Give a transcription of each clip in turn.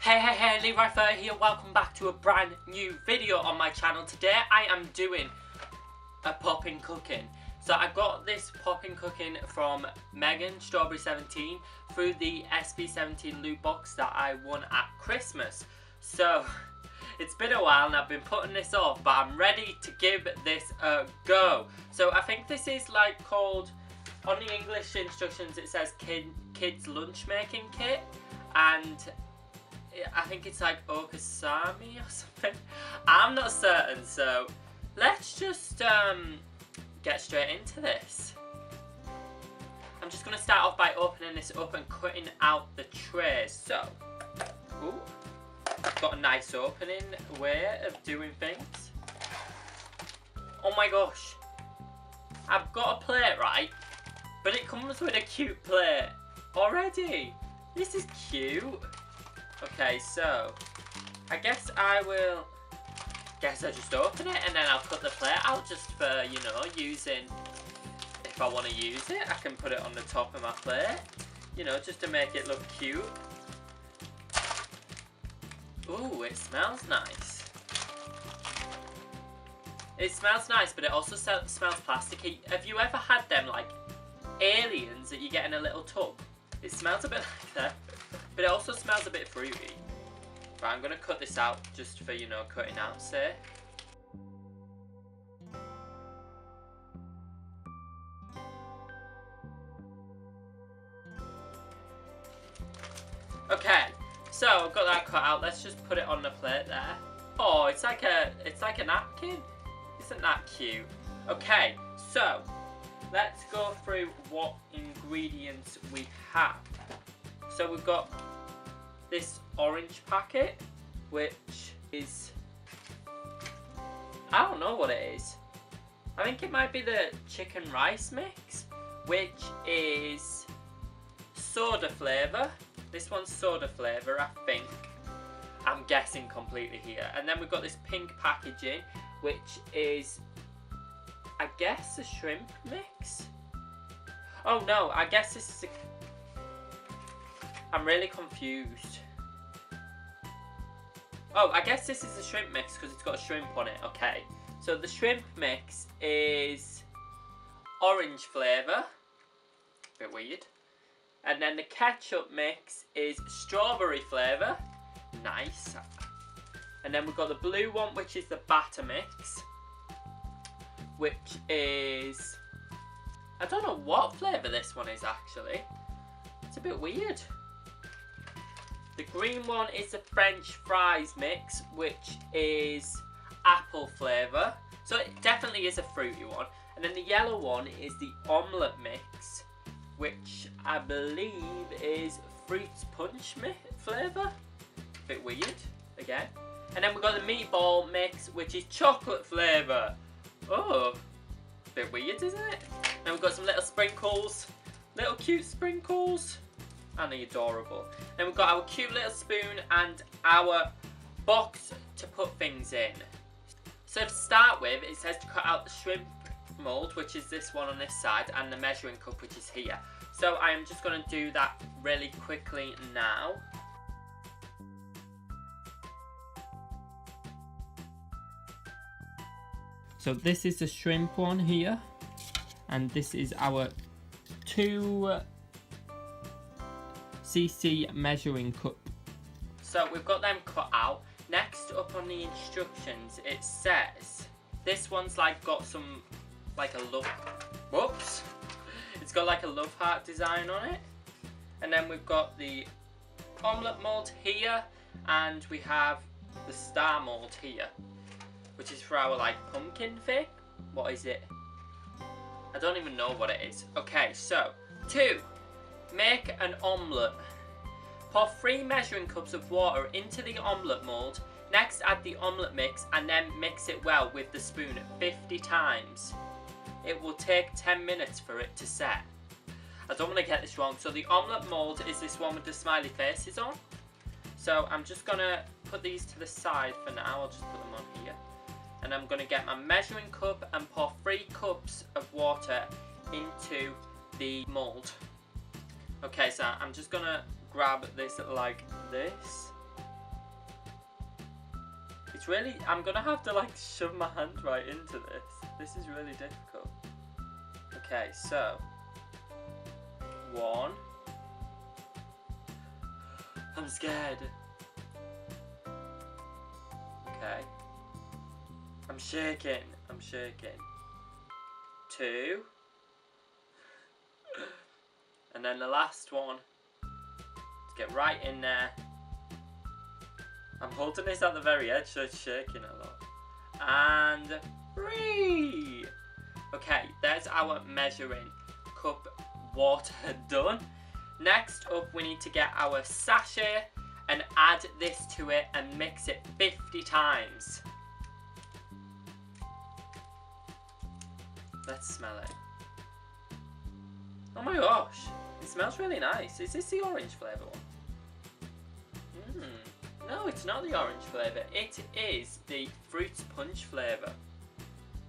Hey, LeeRy30 here, welcome back to a brand new video on my channel. Today I am doing a POPIN cooking. So I got this POPIN cooking from Megan Strawberry 17 through the SB17 loot box that I won at Christmas. So it's been a while and I've been putting this off, but I'm ready to give this a go. So I think this is like called, on the English instructions it says kids lunch making kit, and I think it's like okasami or something. I'm not certain, so let's just get straight into this. I'm just going to start off by opening this up and cutting out the trays. So, ooh, got a nice opening way of doing things. Oh my gosh, I've got a plate, right? But it comes with a cute plate already. This is cute. Okay, so I guess I just open it and then I'll cut the plate out just for, you know, using, if I want to use it, I can put it on the top of my plate, you know, just to make it look cute. Ooh, it smells nice. It smells nice, but it also smells plasticky. Have you ever had them, like, aliens that you get in a little tub? It smells a bit like that. But it also smells a bit fruity. Right, I'm going to cut this out just for, you know, cutting out, say. Okay, so I've got that cut out. Let's just put it on the plate there. Oh, it's like a napkin. Isn't that cute? Okay, so let's go through what ingredients we have. So we've got this orange packet, which is, I don't know what it is. I think it might be the chicken rice mix, which is soda flavour. This one's soda flavour, I think. I'm guessing completely here. And then we've got this pink packaging, which is, I guess, a shrimp mix. Oh no, I guess this is a... I'm really confused. Oh, I guess this is a shrimp mix because it's got a shrimp on it. Okay, so the shrimp mix is orange flavour. Bit weird. And then the ketchup mix is strawberry flavour. Nice. And then we've got the blue one, which is the batter mix, which is... I don't know what flavour this one is actually. It's a bit weird. The green one is the French fries mix, which is apple flavour. So it definitely is a fruity one. And then the yellow one is the omelette mix, which I believe is fruits punch flavour. Bit weird, again. And then we've got the meatball mix, which is chocolate flavour. Oh, bit weird, isn't it? And we've got some little sprinkles, little cute sprinkles. And they're adorable. Then we've got our cute little spoon and our box to put things in. So to start with, it says to cut out the shrimp mould, which is this one on this side, and the measuring cup, which is here. So I am just going to do that really quickly now. So this is the shrimp one here, and this is our 2cc measuring cup. So we've got them cut out. Next up on the instructions, it says this one's like got some like a love, whoops, it's got like a love heart design on it. And then we've got the omelette mold here, and we have the star mold here, which is for our like pumpkin thing. What is it? I don't even know what it is. Okay, so 2. Make an omelette. Pour 3 measuring cups of water into the omelette mould. Next add the omelette mix and then mix it well with the spoon 50 times. It will take 10 minutes for it to set. I don't want to get this wrong. So the omelette mould is this one with the smiley faces on. So I'm just going to put these to the side for now. I'll just put them on here. And I'm going to get my measuring cup and pour 3 cups of water into the mould. Okay, so I'm just gonna grab this like this It's really, I'm gonna have to like shove my hand right into this. This is really difficult. Okay, so 1. I'm scared. Okay. I'm shaking. 2. And then the last one. To get right in there. I'm holding this at the very edge, so it's shaking a lot. And 3. Okay, there's our measuring cup water done. Next up, we need to get our sachet and add this to it and mix it 50 times. Let's smell it. Oh my gosh, it smells really nice. Is this the orange flavour one? No, it's not the orange flavour. It is the fruit punch flavour.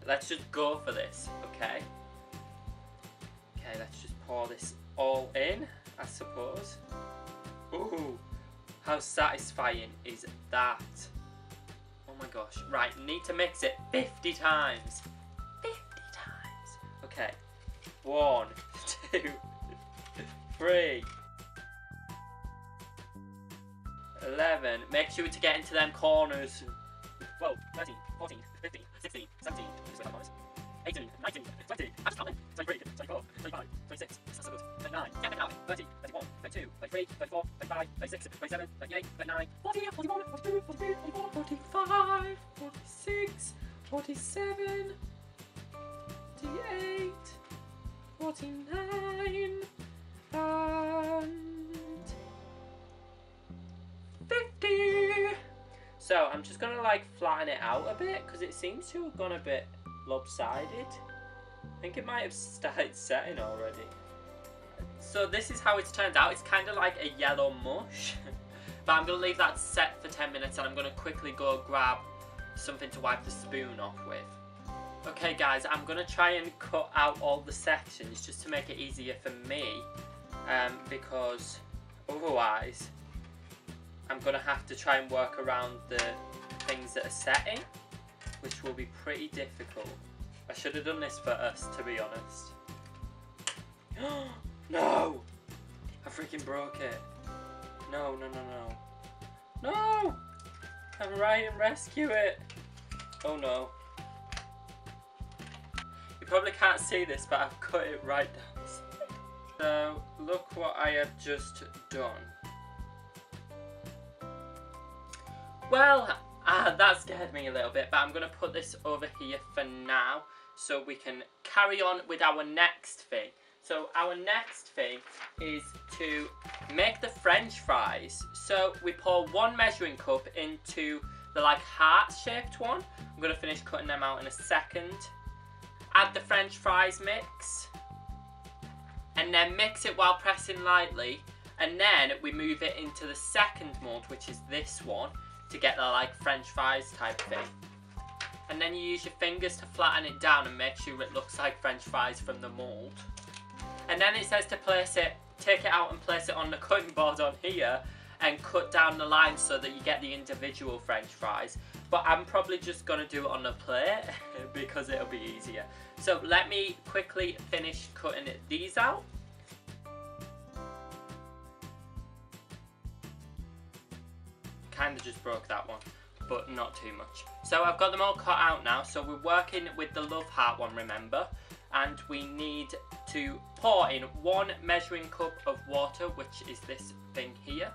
Let's just go for this, okay? Okay, let's just pour this all in, I suppose. Ooh, how satisfying is that? Oh my gosh. Right, need to mix it 50 times. 50 times. Okay. 1, 2, 3. 11. Make sure to get into them corners. 12, 13, 14, 15, 16, 17, 18, 19, 20, I'm just counting. 23, 24, 25, 26, that's so good. 29, get it now. 30, 31, 32, 33, 34, 35, 36, 37, 38, 39, 40, 41, 42, 43, 44, 45, 46, 47, 48, 49, and 50. So I'm just gonna like flatten it out a bit because it seems to have gone a bit lopsided. I think it might have started setting already. So this is how it's turned out. It's kind of like a yellow mush. But I'm gonna leave that set for 10 minutes and I'm gonna quickly go grab something to wipe the spoon off with. Okay guys, I'm gonna try and cut out all the sections just to make it easier for me, because otherwise I'm gonna have to try and work around the things that are setting, which will be pretty difficult. I should have done this for us, to be honest. No! I freaking broke it. No, no, no, no. No! I'm right and rescue it. Oh no. You probably can't see this, but I've cut it right down. So, look what I have just done. Well, that scared me a little bit, but I'm going to put this over here for now so we can carry on with our next thing. So our next thing is to make the French fries. So we pour 1 measuring cup into the like heart-shaped one. I'm going to finish cutting them out in a second. Add the French fries mix. And then mix it while pressing lightly. And then we move it into the second mold, which is this one, to get the like French fries type thing. And then you use your fingers to flatten it down and make sure it looks like French fries from the mold. And then it says to place it, take it out and place it on the cutting board on here and cut down the lines so that you get the individual French fries. But I'm probably just going to do it on the plate because it'll be easier. So let me quickly finish cutting these out. Kind of just broke that one, but not too much. So I've got them all cut out now. So we're working with the love heart one, remember? And we need to pour in 1 measuring cup of water, which is this thing here.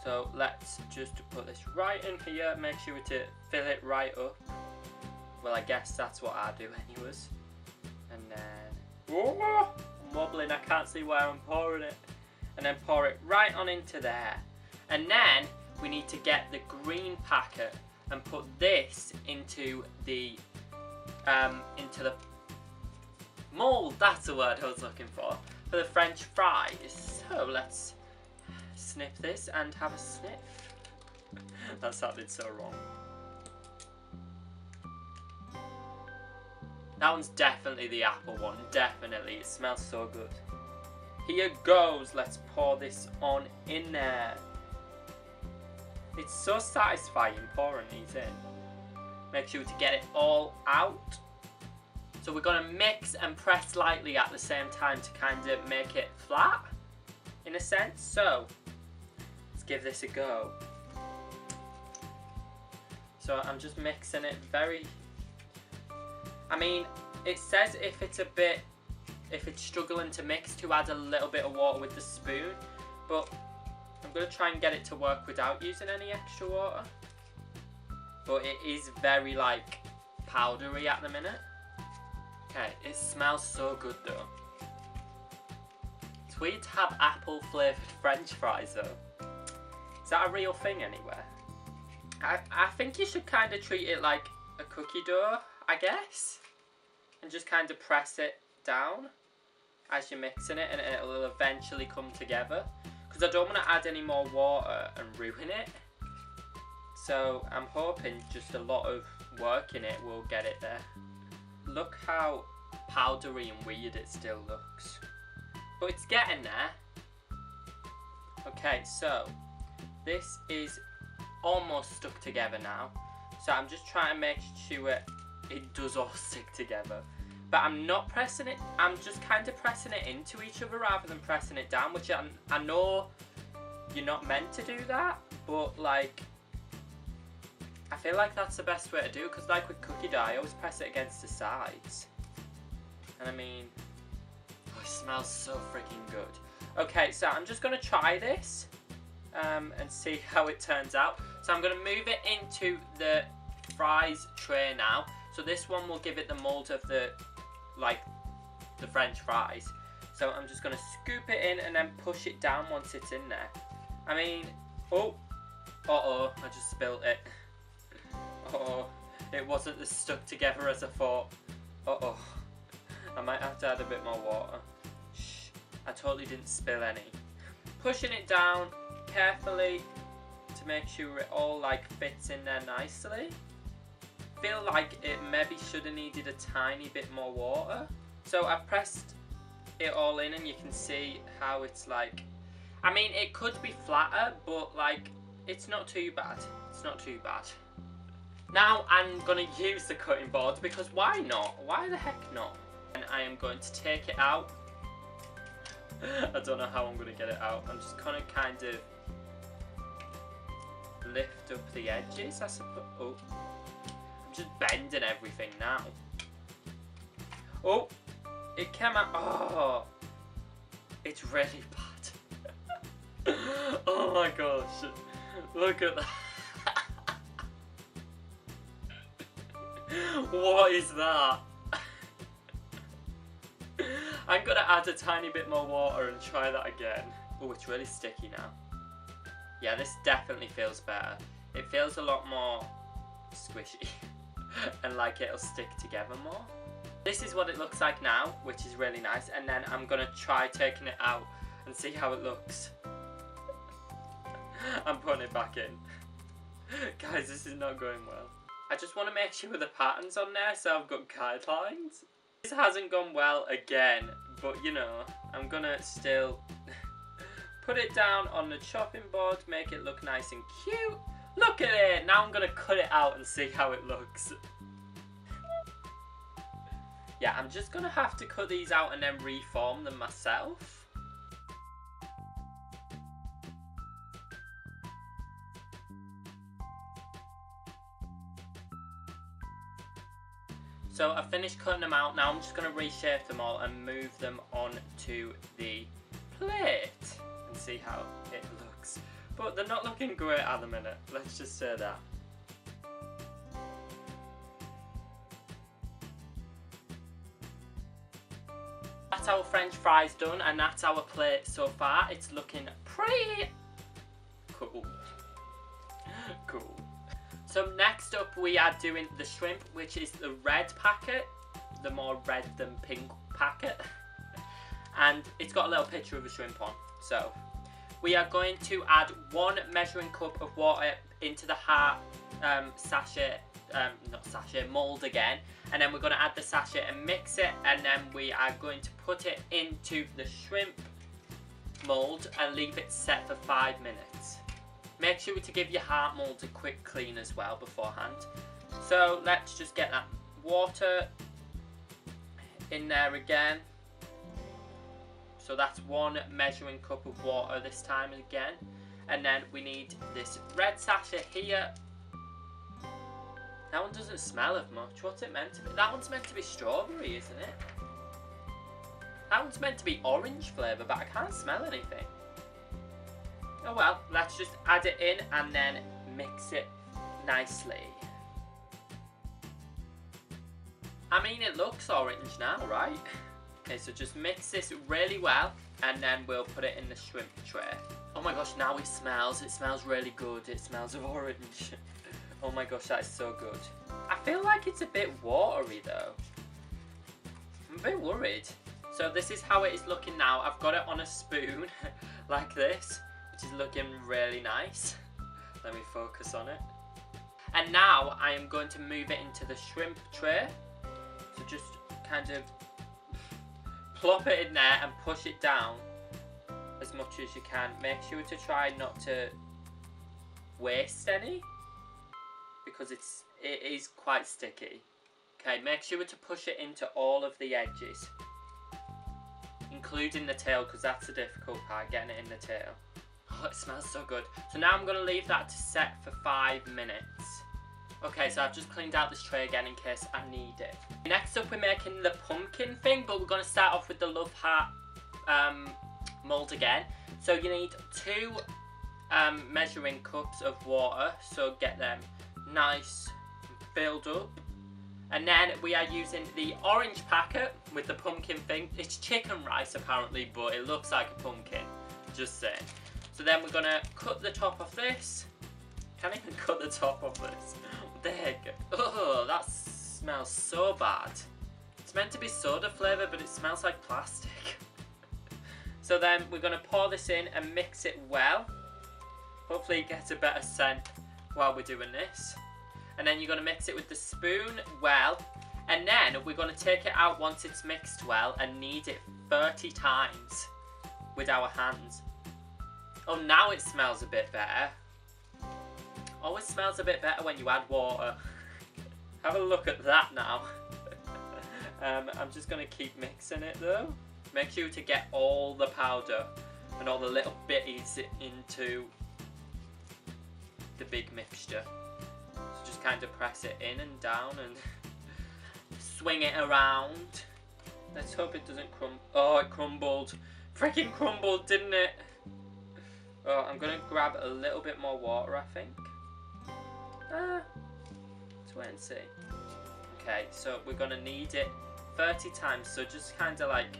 So let's just put this right in here, make sure to fill it right up. Well, I guess that's what I do anyways. And then, whoa, I'm wobbling, I can't see where I'm pouring it. And then pour it right on into there. And then we need to get the green packet and put this into the mold, that's the word I was looking for the French fries. So let's snip this and have a sniff. That sounded so wrong. That one's definitely the apple one, definitely. It smells so good. Here goes, let's pour this on in there. It's so satisfying pouring these in. Make sure to get it all out. So we're going to mix and press lightly at the same time to kind of make it flat, in a sense. So let's give this a go. So I'm just mixing it very... I mean, it says if it's struggling to mix, to add a little bit of water with the spoon, but I'm going to try and get it to work without using any extra water. But it is very like powdery at the minute. Okay, it smells so good though. It's weird to have apple flavoured French fries though. Is that a real thing anywhere? I think you should kind of treat it like a cookie dough, I guess. And just kind of press it down as you're mixing it, and it will eventually come together. Because I don't want to add any more water and ruin it. So I'm hoping just a lot of work in it will get it there. Look how powdery and weird it still looks. But it's getting there. Okay, so this is almost stuck together now. So I'm just trying to make sure it does all stick together. But I'm not pressing it, I'm just kind of pressing it into each other rather than pressing it down, which I know you're not meant to do that, but like, I feel like that's the best way to do, because like with cookie dough, I always press it against the sides. And I mean, oh, it smells so freaking good. Okay, so I'm just going to try this and see how it turns out. So I'm going to move it into the fries tray now. So this one will give it the mold of the French fries. So I'm just going to scoop it in and then push it down once it's in there. I mean, oh, uh-oh, I just spilled it. Uh-oh, it wasn't as stuck together as I thought. Uh-oh, I might have to add a bit more water. Shh, I totally didn't spill any. Pushing it down carefully to make sure it all like fits in there nicely. Feel like it maybe should have needed a tiny bit more water. So I've pressed it all in and you can see how it's like, I mean it could be flatter, but like it's not too bad. It's not too bad. Now I'm going to use the cutting board because why not? Why the heck not? And I am going to take it out. I don't know how I'm going to get it out. I'm just going to kind of lift up the edges, I suppose. Oh. I'm just bending everything now. Oh, it came out. Oh, it's really bad. Oh my gosh, look at that. What is that? I'm gonna add a tiny bit more water and try that again. Oh, it's really sticky now. Yeah, this definitely feels better. It feels a lot more squishy and like it'll stick together more. This is what it looks like now, which is really nice, and then I'm gonna try taking it out and see how it looks. I'm putting it back in. Guys, this is not going well. I just want to make sure the pattern's on there so I've got guidelines. This hasn't gone well again, but you know, I'm gonna still put it down on the chopping board, make it look nice and cute. Look at it! Now I'm gonna cut it out and see how it looks. Yeah, I'm just gonna have to cut these out and then reform them myself. So I've finished cutting them out. Now I'm just going to reshape them all and move them onto the plate and see how it looks. But they're not looking great at the minute, let's just say that. That's our French fries done, and that's our plate so far. It's looking pretty cool. Cool. So next up we are doing the shrimp, which is the red packet, the more red than pink packet. And it's got a little picture of a shrimp on. So we are going to add 1 measuring cup of water into the heart mold again. And then we're going to add the sachet and mix it. And then we are going to put it into the shrimp mold and leave it set for 5 minutes. Make sure to give your heart mould a quick clean as well beforehand. So let's just get that water in there again. So that's 1 measuring cup of water this time again. And then we need this red sachet here. That one doesn't smell of much. What's it meant to be? That one's meant to be strawberry, isn't it? That one's meant to be orange flavour, but I can't smell anything. Oh well, let's just add it in and then mix it nicely. I mean, it looks orange now, right? Okay, so just mix this really well and then we'll put it in the shrimp tray. Oh my gosh, now it smells really good. It smells of orange. Oh my gosh, that is so good. I feel like it's a bit watery though. I'm a bit worried. So this is how it is looking now. I've got it on a spoon like this, which is looking really nice. Let me focus on it. And now I am going to move it into the shrimp tray. So just kind of plop it in there and push it down as much as you can. Make sure to try not to waste any, because it is quite sticky. Okay, make sure to push it into all of the edges, including the tail, because that's the difficult part, getting it in the tail. Oh, it smells so good. So now I'm going to leave that to set for 5 minutes. Okay, so I've just cleaned out this tray again in case I need it. Next up, we're making the pumpkin thing, but we're going to start off with the love heart mould again. So you need 2 measuring cups of water, so get them nice and filled up. And then we are using the orange packet with the pumpkin thing. It's chicken rice apparently, but it looks like a pumpkin, just saying. So then we're going to cut the top of this. Can't even cut the top of this. What the heck? Oh, that smells so bad. It's meant to be soda flavour, but it smells like plastic. So then we're going to pour this in and mix it well. Hopefully it gets a better scent while we're doing this. And then you're going to mix it with the spoon well. And then we're going to take it out once it's mixed well and knead it 30 times with our hands. Oh, now it smells a bit better. Always smells a bit better when you add water. Have a look at that now. I'm just going to keep mixing it though. Make sure to get all the powder and all the little bitties into the big mixture. So just kind of press it in and down and swing it around. Let's hope it doesn't crumble. Oh, it crumbled. Freaking crumbled, didn't it? Oh, I'm going to grab a little bit more water, I think. Let's wait and see. Okay, so we're going to knead it 30 times. So just kind of like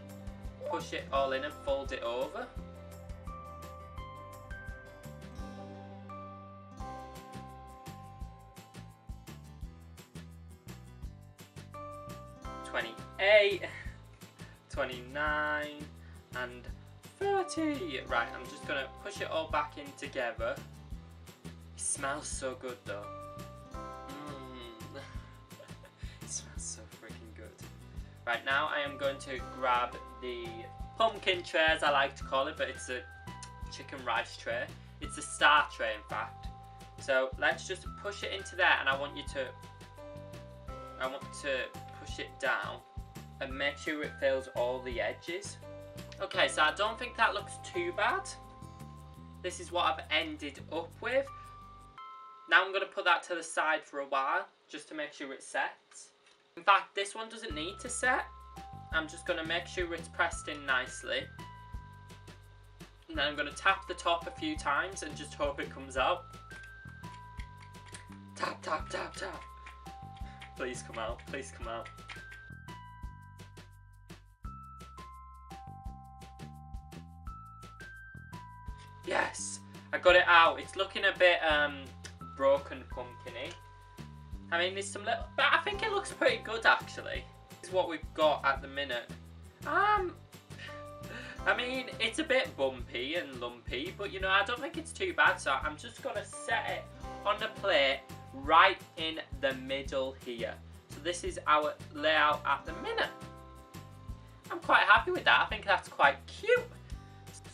push it all in and fold it over. "28, 29, and 30. Right, I'm just going to push it all back in together. It smells so good though. It smells so freaking good. Right, now I am going to grab the pumpkin tray, as I like to call it, but it's a chicken rice tray. It's a star tray, in fact. So let's just push it into there, and I want to push it down and make sure it fills all the edges. Okay, so I don't think that looks too bad. This is what I've ended up with. Now I'm going to put that to the side for a while, just to make sure it sets. In fact, this one doesn't need to set. I'm just going to make sure it's pressed in nicely. And then I'm going to tap the top a few times and just hope it comes out. Tap, tap, tap, tap. Please come out, please come out. Yes, I got it out. It's looking a bit broken pumpkin-y. I mean, there's some little, but I think it looks pretty good actually. This is what we've got at the minute. I mean, it's a bit bumpy and lumpy, but you know, I don't think it's too bad. So I'm just gonna set it on the plate right in the middle here. So this is our layout at the minute. I'm quite happy with that. I think that's quite cute.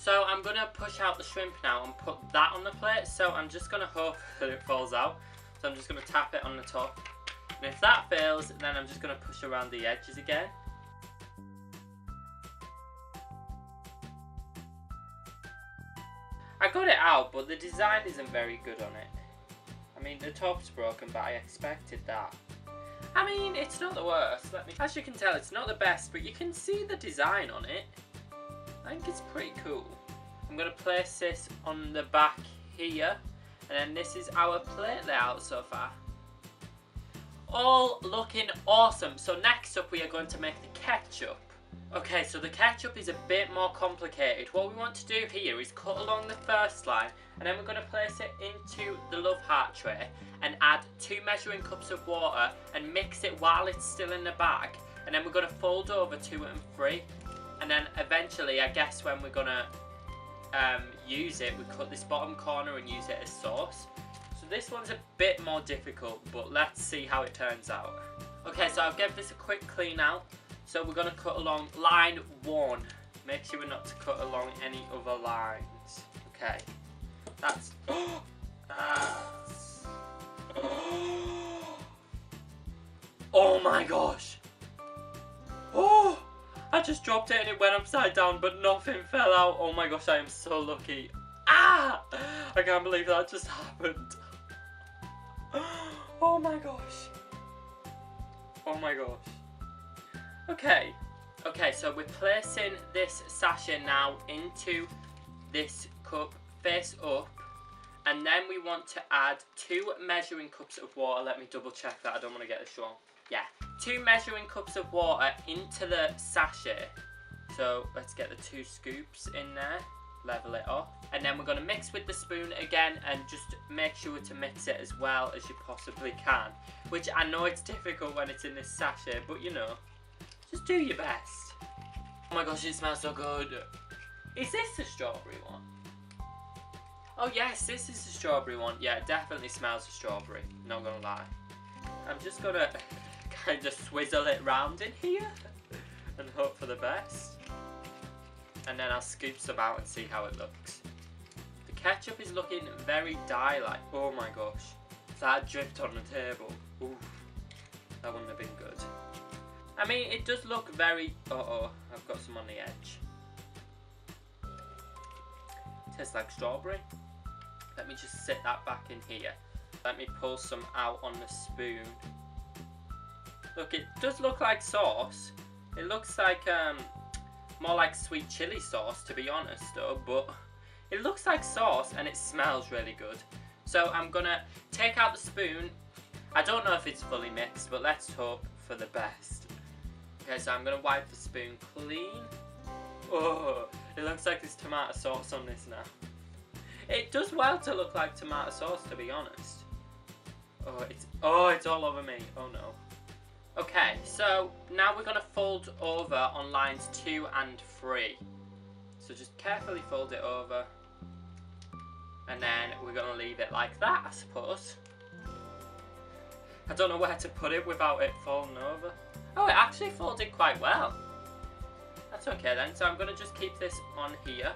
So I'm going to push out the shrimp now and put that on the plate. So I'm just going to hope that it falls out. So I'm just going to tap it on the top. And if that fails, then I'm just going to push around the edges again. I got it out, but the design isn't very good on it. I mean, the top's broken, but I expected that. I mean, it's not the worst. As you can tell, it's not the best, but you can see the design on it. I think it's pretty cool. I'm going to place this on the back here, and then this is our plate layout so far. All looking awesome. So next up we are going to make the ketchup. Okay, so the ketchup is a bit more complicated. What we want to do here is cut along the first line, and then we're going to place it into the love heart tray and add 2 measuring cups of water and mix it while it's still in the bag, and then we're going to fold over 2 and 3, and then eventually, I guess when we're going to use it, we cut this bottom corner and use it as sauce. So this one's a bit more difficult, but let's see how it turns out. Okay, so I'll give this a quick clean out. So we're going to cut along line 1. Make sure not to cut along any other lines. Okay. That's... Oh my gosh. Oh! I just dropped it and it went upside down, but nothing fell out. Oh my gosh, I am so lucky. Ah! I can't believe that just happened. Oh my gosh. Oh my gosh. Okay, so we're placing this sachet now into this cup face up, and then we want to add 2 measuring cups of water. Let me double check that, I don't want to get this wrong. Yeah, 2 measuring cups of water into the sachet. So let's get the 2 scoops in there, level it off, and then we're going to mix with the spoon again and just make sure to mix it as well as you possibly can, which I know it's difficult when it's in this sachet, but you know, just do your best. Oh my gosh, it smells so good. Is this the strawberry one? Oh yes, this is the strawberry one. Yeah, it definitely smells of strawberry, not gonna lie. I'm just gonna kind of swizzle it round in here and hope for the best. And then I'll scoop some out and see how it looks. The ketchup is looking very dye-like. Oh my gosh. That dripped on the table. Oof. That wouldn't have been good. I mean, it does look very... Uh-oh, I've got some on the edge. Tastes like strawberry. Let me just sit that back in here. Let me pull some out on the spoon. Look, it does look like sauce. It looks like, more like sweet chili sauce, to be honest, though. But it looks like sauce, and it smells really good. So I'm gonna take out the spoon. I don't know if it's fully mixed, but let's hope for the best. Okay, so I'm going to wipe the spoon clean. Oh, it looks like there's tomato sauce on this now. It does well to look like tomato sauce, to be honest. Oh, it's all over me. Oh no. Okay, so now we're going to fold over on lines 2 and 3. So just carefully fold it over. And then we're going to leave it like that, I suppose. I don't know where to put it without it falling over. Oh, it actually folded quite well. That's okay then, so I'm going to just keep this on here.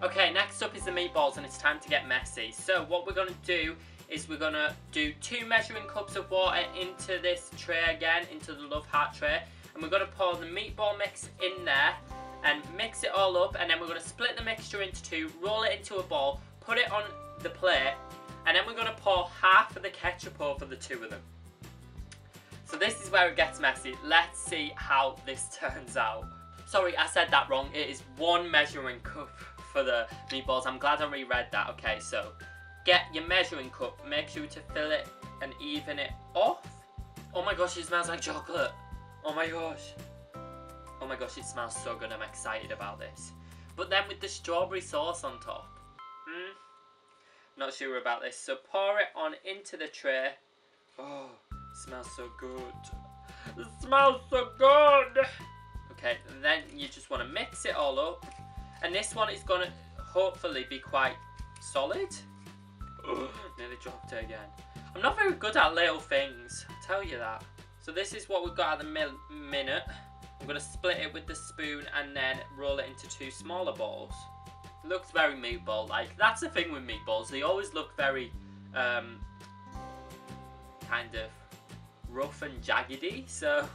Okay, next up is the meatballs, and it's time to get messy. So what we're going to do is we're going to do 2 measuring cups of water into this tray again, into the love heart tray. And we're going to pour the meatball mix in there and mix it all up. And then we're going to split the mixture into 2, roll it into a ball, put it on the plate. And then we're going to pour half of the ketchup over the 2 of them. So this is where it gets messy. Let's see how this turns out. Sorry, I said that wrong. It is 1 measuring cup for the meatballs. I'm glad I reread that. Okay, so get your measuring cup. Make sure to fill it and even it off. Oh my gosh, it smells like chocolate. Oh my gosh. Oh my gosh, it smells so good. I'm excited about this. But then with the strawberry sauce on top. Not sure about this. So pour it on into the tray. Oh, it smells so good. It smells so good. Okay, and then you just want to mix it all up. And this one is going to hopefully be quite solid. Oh, nearly dropped it again. I'm not very good at little things, I'll tell you that. So this is what we've got at the minute. I'm going to split it with the spoon and then roll it into 2 smaller balls. It looks very meatball-like. That's the thing with meatballs. They always look very kind of rough and jaggedy. So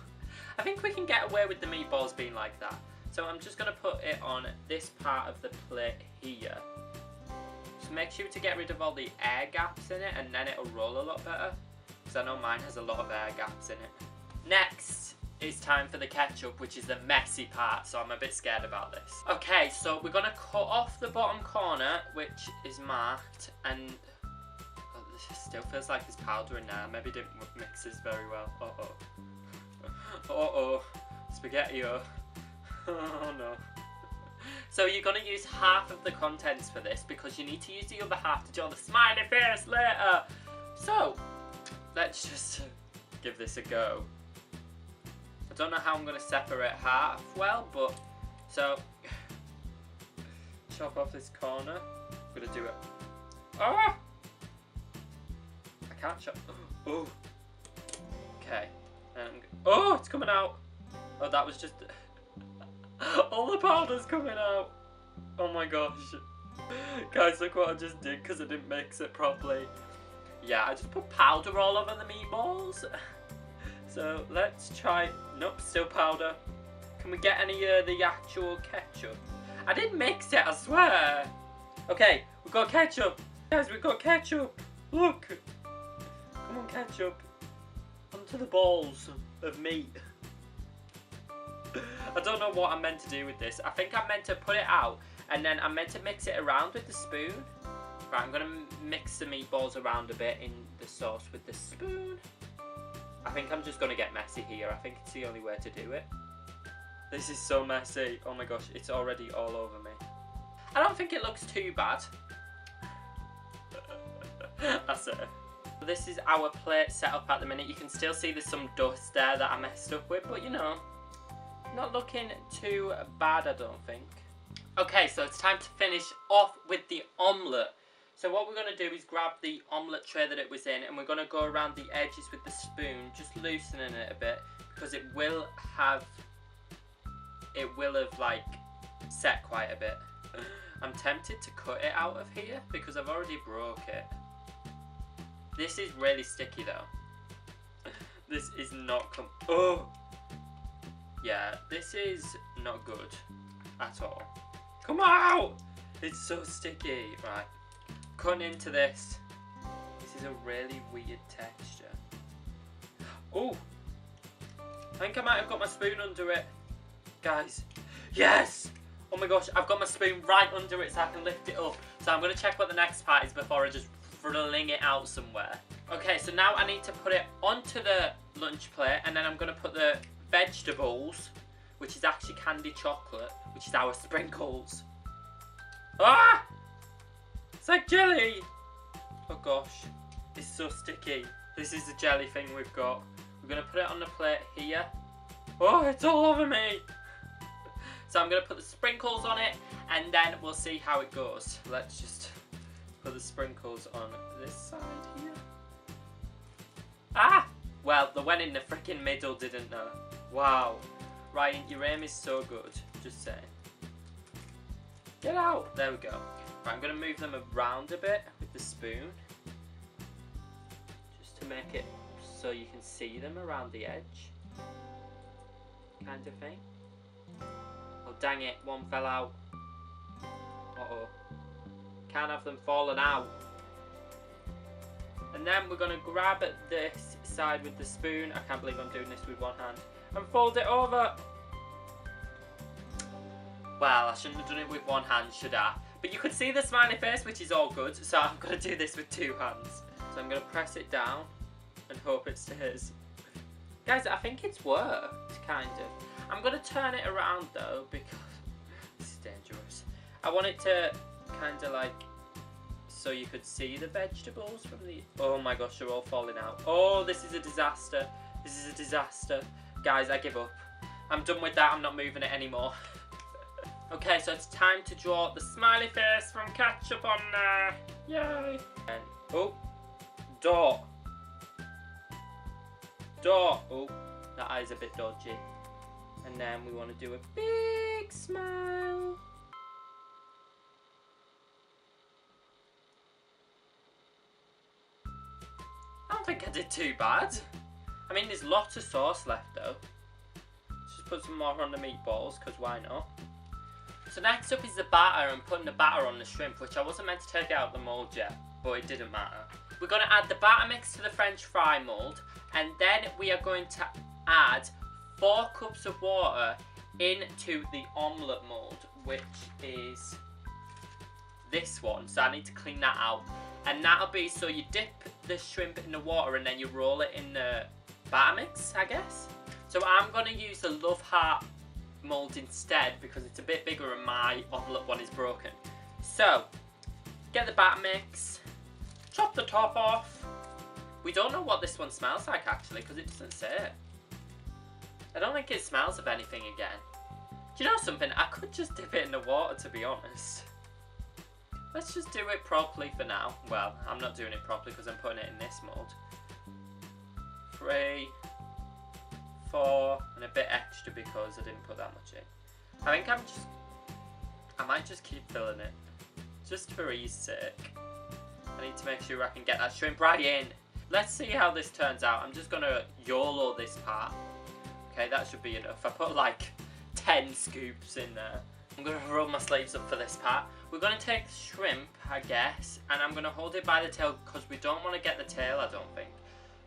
I think we can get away with the meatballs being like that. So I'm just going to put it on this part of the plate here. Just make sure to get rid of all the air gaps in it, and then it'll roll a lot better. Because I know mine has a lot of air gaps in it. Next, it's time for the ketchup, which is the messy part, so I'm a bit scared about this. Okay, so we're gonna cut off the bottom corner, which is marked, and this still feels like there's powder in there. Maybe didn't mix this very well. Spaghetti-o. Oh no. So you're gonna use half of the contents for this, because you need to use the other half to draw the smiley face later. So let's just give this a go. I don't know how I'm going to separate half well, but so chop off this corner. I'm going to do it. Ah! I can't chop. Oh. Okay. Oh, it's coming out. Oh, that was just all the powder's coming out. Oh my gosh. Guys, look what I just did because I didn't mix it properly. Yeah, I just put powder all over the meatballs. So let's try. Nope, still powder. Can we get any of the actual ketchup? I didn't mix it, I swear. Okay, we've got ketchup. Guys, we've got ketchup. Look. Come on, ketchup. Onto the balls of meat. I don't know what I'm meant to do with this. I think I'm meant to put it out and then I'm meant to mix it around with the spoon. Right, I'm going to mix the meatballs around a bit in the sauce with the spoon. I think I'm just going to get messy here. I think it's the only way to do it. This is so messy. Oh my gosh, it's already all over me. I don't think it looks too bad. That's it. This is our plate set up at the minute. You can still see there's some dust there that I messed up with, but you know, not looking too bad, I don't think. Okay, so it's time to finish off with the omelette. So what we're going to do is grab the omelette tray that it was in, and we're going to go around the edges with the spoon, just loosening it a bit, because it will have like set quite a bit. I'm tempted to cut it out of here because I've already broke it. This is really sticky though. This is not oh! Yeah, this is not good at all. Come out! It's so sticky. Right. Cutting into this. This is a really weird texture. Oh! I think I might have got my spoon under it. Guys. Yes! Oh my gosh, I've got my spoon right under it so I can lift it up. So I'm going to check what the next part is before I just fling it out somewhere. Okay, so now I need to put it onto the lunch plate, and then I'm going to put the vegetables, which is actually candy chocolate, which is our sprinkles. Ah! It's like jelly! Oh gosh, it's so sticky. This is the jelly thing we've got. We're going to put it on the plate here. Oh, it's all over me! So I'm going to put the sprinkles on it, and then we'll see how it goes. Let's just put the sprinkles on this side here. Ah! Well, the one in the freaking middle didn't know. Wow. Ryan, your aim is so good. Just saying. Get out! There we go. Right, I'm going to move them around a bit with the spoon. Just to make it so you can see them around the edge. Kind of thing. Oh, dang it. One fell out. Uh-oh. Can't have them falling out. And then we're going to grab at this side with the spoon. I can't believe I'm doing this with one hand. And fold it over. Well, I shouldn't have done it with one hand, should I? But you could see the smiley face, which is all good. So I'm going to do this with 2 hands. So I'm going to press it down and hope it stays. Guys, I think it's worked, kind of. I'm going to turn it around, though, because this is dangerous. I want it to kind of like, so you could see the vegetables from the... Oh my gosh, they're all falling out. Oh, this is a disaster. This is a disaster. Guys, I give up. I'm done with that. I'm not moving it anymore. Okay, so it's time to draw the smiley face from ketchup on there. Yay. And, oh, dot. Dot. Oh, that eye's a bit dodgy. And And then we want to do a big smile. I don't think I did too bad. I mean, there's lots of sauce left though. Let's just put some more on the meatballs, because why not? So next up is the batter, and putting the batter on the shrimp, which I wasn't meant to take it out of the mould yet, but it didn't matter. We're going to add the batter mix to the French fry mould, and then we are going to add 4 cups of water into the omelette mould, which is this one. So I need to clean that out. And that'll be, so you dip the shrimp in the water and then you roll it in the batter mix, I guess. So I'm going to use the Love Heart mould instead because it's a bit bigger and my omelette one is broken. So, get the batter mix, chop the top off. We don't know what this one smells like actually because it doesn't say it. I don't think it smells of anything again. Do you know something? I could just dip it in the water, to be honest. Let's just do it properly for now. Well, I'm not doing it properly because I'm putting it in this mould. 3, 4, and a bit extra because I didn't put that much in. I think I might just keep filling it. Just for ease sake. I need to make sure I can get that shrimp right in. Let's see how this turns out. I'm just going to YOLO this part. Okay, that should be enough. I put like 10 scoops in there. I'm going to roll my sleeves up for this part. We're going to take the shrimp, I guess, and I'm going to hold it by the tail because we don't want to get the tail, I don't think.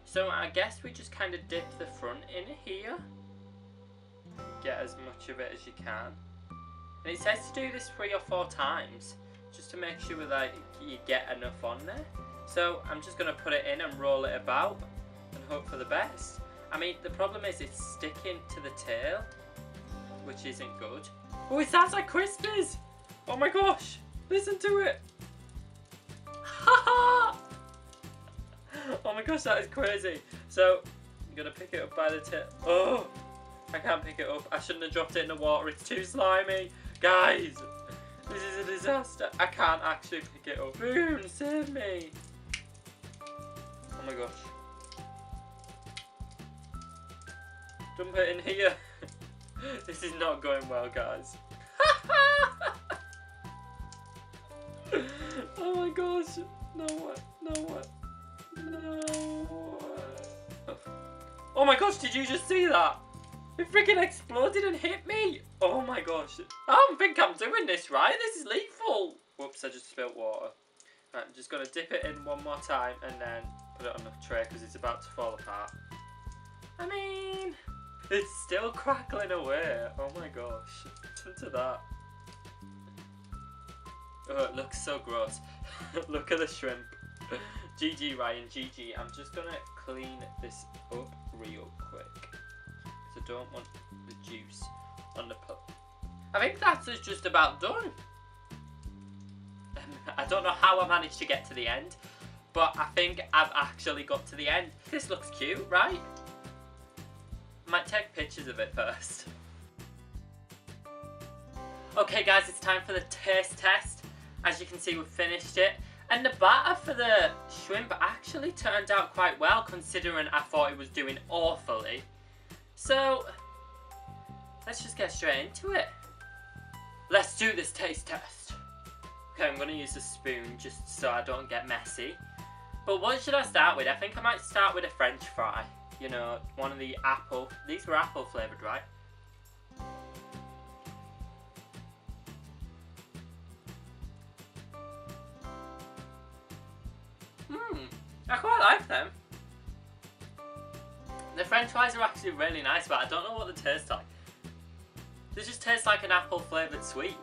So I guess we just kind of dip the front in here. Get as much of it as you can. And it says to do this 3 or 4 times, just to make sure that you get enough on there. So I'm just going to put it in and roll it about and hope for the best. I mean, the problem is it's sticking to the tail, which isn't good. Oh, it sounds like Crispers! Oh my gosh! Listen to it! Oh my gosh, that is crazy. So, I'm gonna pick it up by the tip. Oh! I can't pick it up. I shouldn't have dropped it in the water. It's too slimy. Guys! This is a disaster. I can't actually pick it up. Boom! Save me! Oh my gosh. Dump it in here. This is not going well, guys. Oh my gosh. No what? No what? No what? Oh my gosh, did you just see that? It freaking exploded and hit me. Oh my gosh. I don't think I'm doing this right. This is lethal. Whoops, I just spilled water. Right, I'm just going to dip it in one more time and then put it on the tray because it's about to fall apart. I mean, it's still crackling away. Oh my gosh. Listen to that. Oh, it looks so gross. Look at the shrimp. GG Ryan, GG. I'm just going to clean this up real quick. Because I don't want the juice on the pup. I think that's just about done. I don't know how I managed to get to the end. But I think I've actually got to the end. This looks cute, right? I might take pictures of it first. Okay guys, it's time for the taste test. As you can see, we've finished it. And the batter for the shrimp actually turned out quite well considering I thought it was doing awfully. So, let's just get straight into it. Let's do this taste test. Okay, I'm going to use a spoon just so I don't get messy. But what should I start with? I think I might start with a French fry. You know, one of the apple. These were apple flavoured, right? I quite like them. The French fries are actually really nice, but I don't know what they taste like. They just taste like an apple flavoured sweet.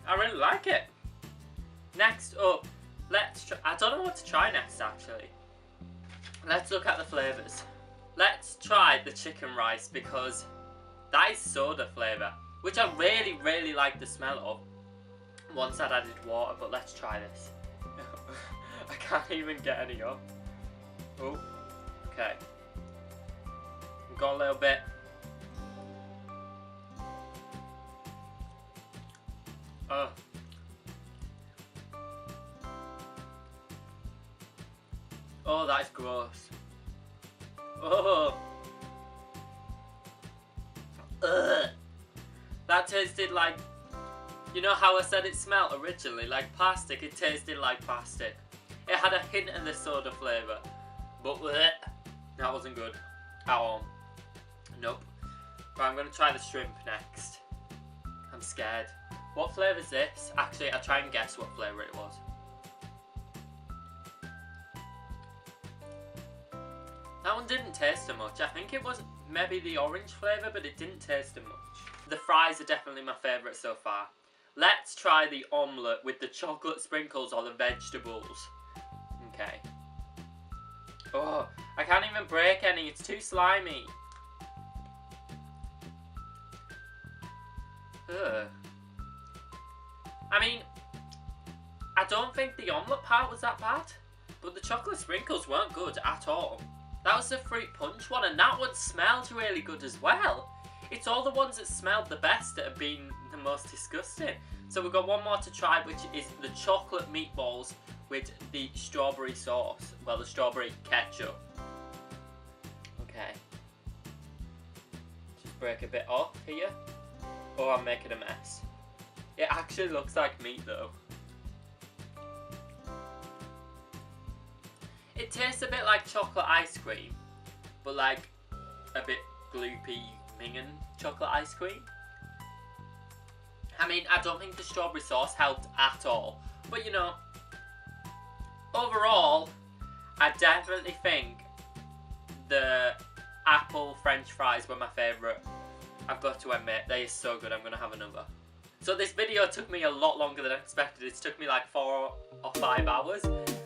I really like it. Next up, let's try. I don't know what to try next actually. Let's look at the flavours. Let's try the chicken rice because that is soda flavour, which I really, really like the smell of once I'd added water, but let's try this. I can't even get any up. Oh, okay. We've got a little bit. Oh, that is gross. Oh. Ugh. That tasted like, you know how I said it smelled originally, like plastic? It tasted like plastic. It had a hint of the soda flavour, but that wasn't good at all. Nope. Right, I'm going to try the shrimp next. I'm scared. What flavour is this? Actually, I'll try and guess what flavour it was. That one didn't taste so much. I think it was maybe the orange flavour, but it didn't taste so much. The fries are definitely my favourite so far. Let's try the omelette with the chocolate sprinkles or the vegetables. Okay. Oh, I can't even break any. It's too slimy. Ugh. I mean, I don't think the omelette part was that bad, but the chocolate sprinkles weren't good at all. That was the fruit punch one, and that one smelled really good as well. It's all the ones that smelled the best that have been the most disgusting. So we've got one more to try, which is the chocolate meatballs with the strawberry sauce. Well, the strawberry ketchup. Okay. Just break a bit off here. Oh, I'm making a mess. It actually looks like meat though. It tastes a bit like chocolate ice cream, but like a bit gloopy minging chocolate ice cream. I mean, I don't think the strawberry sauce helped at all, but you know, overall, I definitely think the apple french fries were my favourite. I've got to admit, they are so good. I'm going to have another. So this video took me a lot longer than I expected. It took me like 4 or 5 hours.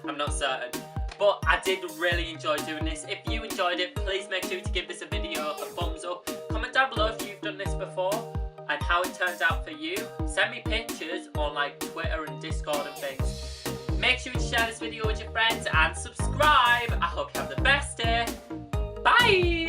I'm not certain. But I did really enjoy doing this. If you enjoyed it, please make sure to give this video a thumbs up. Comment down below if you've done this before and how it turns out for you. Send me pictures on like Twitter and Discord and things. Make sure to share this video with your friends and subscribe. I hope you have the best day. Bye!